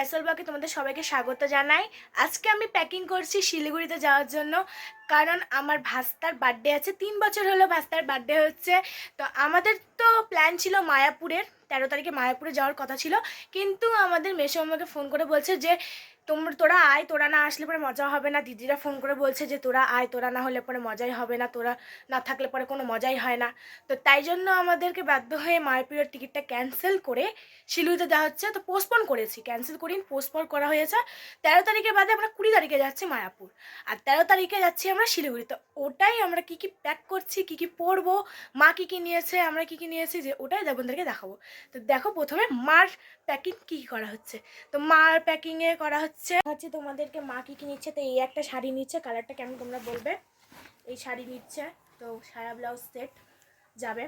ফয়সাল ব্লগে তোমাদের সবাইকে স্বাগত জানাই। আজকে আমি প্যাকিং করছি শিলিগুড়িতে যাওয়ার জন্য, কারণ আমার ভাস্তার বার্থডে আছে। 3 বছর হলো ভাস্তার বার্থডে হচ্ছে। তো আমাদের তো প্ল্যান ছিল মায়াপুরের 13 তারিখে মায়াপুরে যাওয়ার কথা ছিল, কিন্তু আমাদের মেসো আমাকে ফোন করে বলছে যে তোরা আয়, তোরা না আসলে পরে মজা হবে না। দিদিরা ফোন করে বলছে যে তোরা আয়, তোরা না হলে পরে মজাই হবে না, তোরা না থাকলে পরে কোনো মজাই হয় না। তো তাই জন্য আমাদেরকে বাধ্য হয়ে মায়াপুরের টিকিটটা ক্যান্সেল করে শিলিগুড়িতে দেওয়া হচ্ছে। তো পোস্টপোন করেছি, ক্যান্সেল করি পোস্টপোন করা হয়েছে। 13 তারিখে বাদে আমরা 20 তারিখে যাচ্ছি মায়াপুর, আর 13 তারিখে যাচ্ছি আমরা শিলিগুড়ি। তো ওটাই আমরা কী কী প্যাক করছি, কী কী পরবো, মা কী কী নিয়েছে, আমরা কী কী নিয়েছি, যে ওটাই আপনাদেরকে দেখাবো। তো দেখো প্রথমে মার প্যাকিং কী কী করা হচ্ছে। তো মার প্যাকিংয়ে করা হচ্ছে তোমাদেরকে মা কী কী নিচ্ছে। তো এই একটা শাড়ি নিচ্ছে, কালারটা কেমন তোমরা বলবে। এই শাড়ি নিচ্ছে, তো সায়া ব্লাউজ সেট যাবে।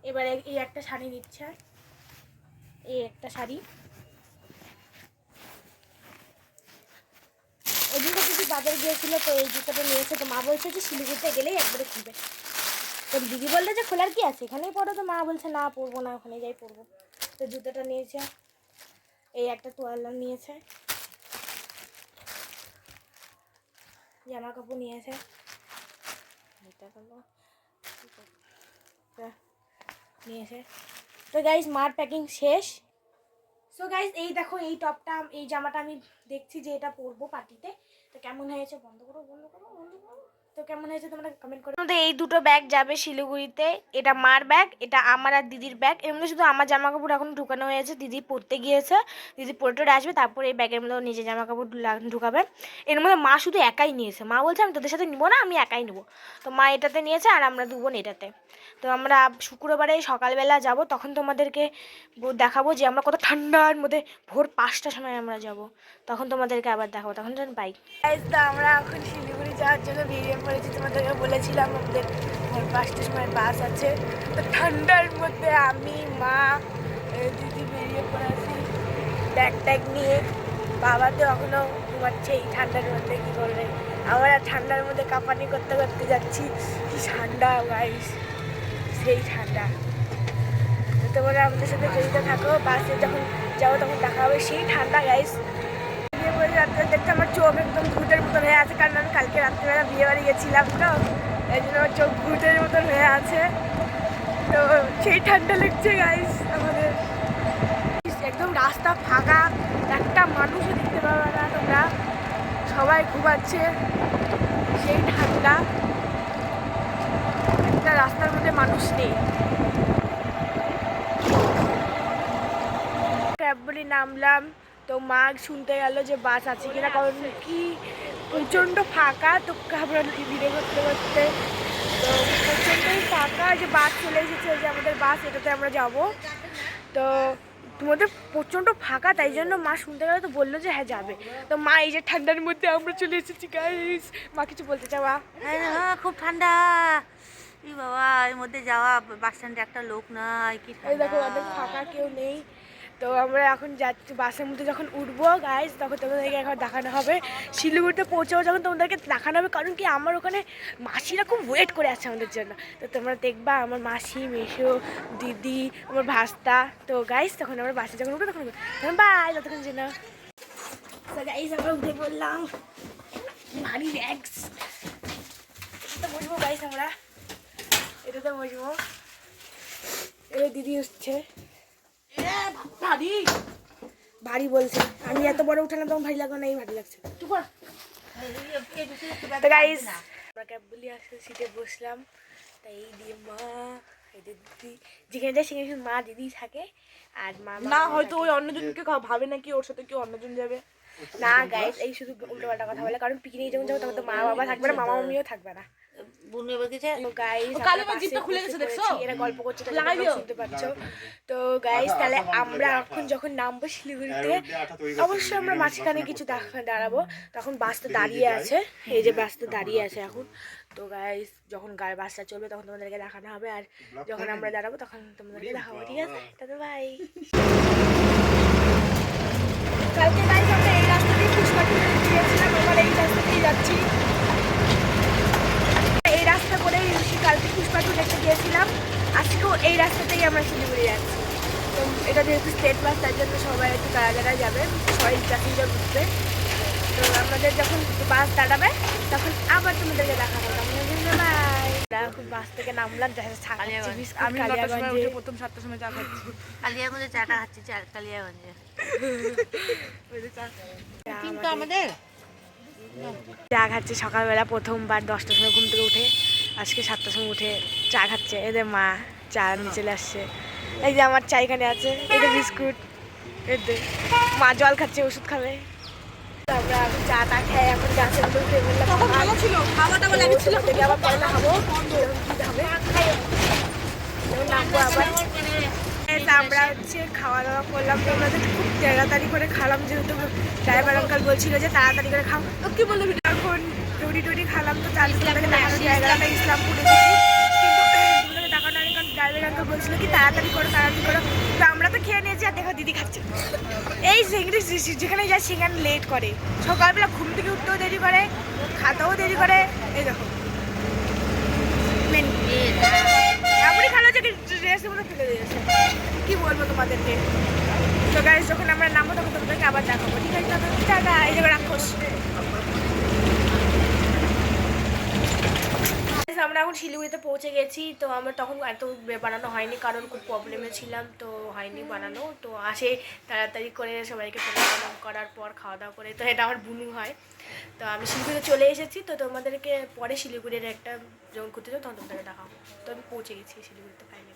এবারে এই একটা শাড়ি নিচ্ছে, এই একটা শাড়ি। এদিকে কিছু বাজার গিয়েছিল, তো এই জুতোটা নিয়েছে। তো মা বলছে যে শিলিগুড়িতে গেলেই একবারে খুলবে। তো দিদি বললে যে খোলার কি আছে, এখানেই পড়ো। তো মা বলছে না পরবো না, ওখানে যাই পরবো। তো জুতোটা নিয়েছে, এই একটা তোয়ালা নিয়েছে, জামা কাপড় নিয়েছে, নিয়েছে। তো গাইজ মার প্যাকিং শেষ। সো গাইজ এই দেখো, এই টপটা, এই জামাটা আমি দেখছি যে এটা পরবো পার্টিতে। তো কেমন হয়েছে, বন্ধ করো বন্ধ করো বন্ধ করো। তো কেমন হয়েছে তোমরা কমেন্ট করো। তো এই দুটো ব্যাগ যাবে শিলিগুড়িতে। এটা মার ব্যাগ, এটা আমার আর দিদির ব্যাগ। এর মধ্যে শুধু আমার জামা কাপড় এখন ঢুকানো হয়েছে, দিদি পরতে গিয়েছে, দিদি পরে আসবে, তারপরে এই ব্যাগের মধ্যে নিজের জামা কাপড় ঢুকাবে। এর মধ্যে মা শুধু একাই নিয়েছে, মা বলছে আমি তোদের সাথে নিবো না, আমি একাই নেবো। তো মা এটাতে নিয়েছে আর আমরা দু বোন এটাতে। তো আমরা শুক্রবারে সকালবেলা যাব, তখন তোমাদেরকে দেখাবো যে আমরা কত ঠান্ডার মধ্যে ভোর 5টার সময় আমরা যাব, তখন তোমাদেরকে আবার দেখাবো। তখন যখন বাইক আমরা এখন শিলিগুড়ি যাওয়ার জন্য বেরিয়ে পড়েছি। তোমাদেরকে বলেছিলাম আমাদের ভোর 5টার সময় বাস আছে। তো ঠান্ডার মধ্যে আমি, মা, দিদি বেরিয়ে পড়েছি ব্যাগ ট্যাগ নিয়ে। বাবা তো এখনও ঘুমাচ্ছে এই ঠান্ডার মধ্যে, কী করবে। আমরা ঠান্ডার মধ্যে কাঁপানি করতে করতে যাচ্ছি। কি ঠান্ডা গাইস, সেই ঠান্ডা। তোমরা আমাদের সাথে জড়িত থাকো, বাসে যখন যাবো তখন দেখা হবে। সেই ঠান্ডা গাইস। বিয়ে বাড়ি রাত্রে দেখতে আমার চোখ একদম ভূতের মতন হয়ে আছে, কারণ আমি কালকে রাত্রিবেলা বিয়ে বাড়ি গেছিলাম, তো এই জন্য আমার চোখ ভূতের মতন হয়ে আছে। তো সেই ঠান্ডা লাগছে গাইস আমাদের। একদম রাস্তা ফাঁকা, একটা মানুষও দেখতে পাবে না তোমরা, সবাই ঘুমাচ্ছে। সেই ঠান্ডা, একটা রাস্তার মধ্যে মানুষ নেই। ক্যাব বলে নামলাম, তো মা শুনতে গেল যে বাস আছে কিনা, কারণ কি প্রচণ্ড ফাঁকা। তো ঘাবড়ানো ভিড়ে করতে করতে, তো প্রচণ্ডই ফাঁকা, যে বাস চলে এসেছে, যে আমাদের বাস, এটাতে আমরা যাব। তো তোমাদের প্রচণ্ড ফাঁকা, তাই জন্য মা শুনতে গেল, তো বললো যে হ্যাঁ যাবে। তো মা এই যে ঠান্ডার মধ্যে আমরা চলে এসেছি গাইস। মা কিছু বলতে চাওয়া? হ্যাঁ খুব ঠান্ডা। এই বাবা, এর মধ্যে যাওয়া, বাস স্ট্যান্ডে একটা লোক নাই, কি এই দেখো অনেক ফাঁকা, কেউ নেই। তো আমরা এখন যাচ্ছি, বাসের মধ্যে যখন উঠবো গাইজ, তখন তোমাদেরকে এখন দেখানো হবে। শিলিগুড়িতে পৌঁছেও যখন তোমাদেরকে দেখানো হবে, কারণ কি আমার ওখানে মাসিরা খুব ওয়েট করে আছে আমাদের জন্য। তো তোমরা দেখবা আমার মাসি, মেসো, দিদি, আমার ভাস্তা। তো গাইজ তখন আমরা বাসে যখন উঠবো তখন বাই, ততক্ষণ জন্য। তো গাইজ আমরা উঠে পড়লাম, ভারী ব্যাগস। তো বসবো গাইজ, আমরা এটাতে বসবো। এবার দিদি উঠছে, ভারী ভারী বলছে। আমি এত বড় উঠালাম তখন ভারী লাগলো না, এই ভারী লাগছে। তো গাইস আমরা ক্যাব বলি আসলে সিটে বসলাম। তাই এই দিয়ে মা, এই দিদি, যেখানে যায় সেখানে মা দিদি থাকে। আর মা না হয়তো ওই অন্যজনকে ভাবে নাকি ওর সাথে কেউ অন্যজন যাবে। না গাইস, এই শুধু উল্টো পাল্টা কথা বলে, কারণ পিকনিক যখন যাবো তখন তো মা বাবা থাকবে না, মামা মামিও থাকবে না। গল্প করছে, শুনতে পাচ্ছ। তো গাইস তাহলে আমরা এখন যখন নামবো শিলিগুড়িতে, অবশ্যই আমরা মাঝখানে কিছু দাঁড়াবো। তখন বাস তো দাঁড়িয়ে আছে, এই যে বাস তো দাঁড়িয়ে আছে এখন। তো গাইস যখন বাসটা চলবে তখন তোমাদেরকে দেখানো হবে, আর যখন আমরা দাঁড়াবো তখন তোমাদেরকে দেখাবো, ঠিক আছে? তাহলে ভাই, কালকে গাইস আমরা এই রাস্তা দিয়ে পুষ্পাটি গিয়েছিলাম, এবার এই রাস্তাতেই যাচ্ছি। এই রাস্তা করেই কালকে পুষ্পাটু দেখতে গিয়েছিলাম, আজকেও এই রাস্তাতেই আমরা শিলিগুড়ি যাচ্ছি। তো এটা যেহেতু স্টেট বাস, তার জন্য সবাই একটু জায়গায় যাবে, সবাই প্যাসেঞ্জার উঠবে। তো আমাদের যখন বাস দাঁড়াবে তখন আবার তোমাদেরকে দেখাবো। বাই, খুব বাস থেকে নামলাম, আমি 9টার সময় উঠে প্রথম 7টার সময় চা খাচ্ছি। কালিয়াগঞ্জে চাটা খাচ্ছি, কালিয়াগঞ্জে কিন্তু আমাদের চা খাচ্ছে সকালবেলা প্রথমবার 10টার সময় ঘুম থেকে উঠে, আজকে 7টার সময় উঠে চা খাচ্ছে। এদের মা চা নিয়ে চলে আসছে। এই যে আমার চা এখানে আছে, এটা বিস্কুট, এতে মা জল খাচ্ছে, ওষুধ খাবে। তারপরে আমি চা টা খাই, এখন গাছের মধ্যে উঠে বললাম ভালো ছিল, খাওয়া দাওয়া লাগছিল, আবার পরে খাবো নামবো আবার। আমরা হচ্ছে খাওয়া দাওয়া করলাম, তো আমরা খুব তাড়াতাড়ি করে খালাম, যেহেতু ড্রাইভার আঙ্কাল বলছিল যে তাড়াতাড়ি করে খাও। তো কি বললো, এখন টুটি খালাম। তো জায়গাটা ইসলামপুরে গেছি, কিন্তু দেখানো হয়নি, কারণ ড্রাইভার আঙ্কাল বলছিল কি তাড়াতাড়ি করো তাড়াতাড়ি করো। তো আমরা তো খেয়ে নিয়েছি, আর দেখো দিদি খাচ্ছে। এই যেখানে যায় সেখানে লেট করে, সকালবেলা ঘুম থেকে উঠতেও দেরি করে, খাতেও দেরি করে। এই দেখো এমনই খালো যে ড্রেসের মধ্যে ফেলে দিয়েছে, কি বলবো তোমাদেরকে। তো গাইস যখন আমরা নামবো তখন তোমাদেরকে আবার দেখাবো, ঠিক আছে? টাটা। এই জায়গায় রাক্ষস। আমরা এখন শিলিগুড়িতে পৌঁছে গেছি। তো আমরা তখন এত বানানো হয়নি, কারণ খুব প্রবলেমে ছিলাম, তো হয়নি বানানো। তো আসে তাড়াতাড়ি করে সবাইকে প্রণাম করার পর খাওয়া দাওয়া করে, তো এটা আমার বুনু হয়। তো আমি শিলিগুড়িতে চলে এসেছি, তো তোমাদেরকে পরে শিলিগুড়ির একটা যখন ঘুরতে যাবো তখন তোমাদেরকে দেখাবো। তো আমি পৌঁছে গেছি শিলিগুড়িতে ফাইনালি।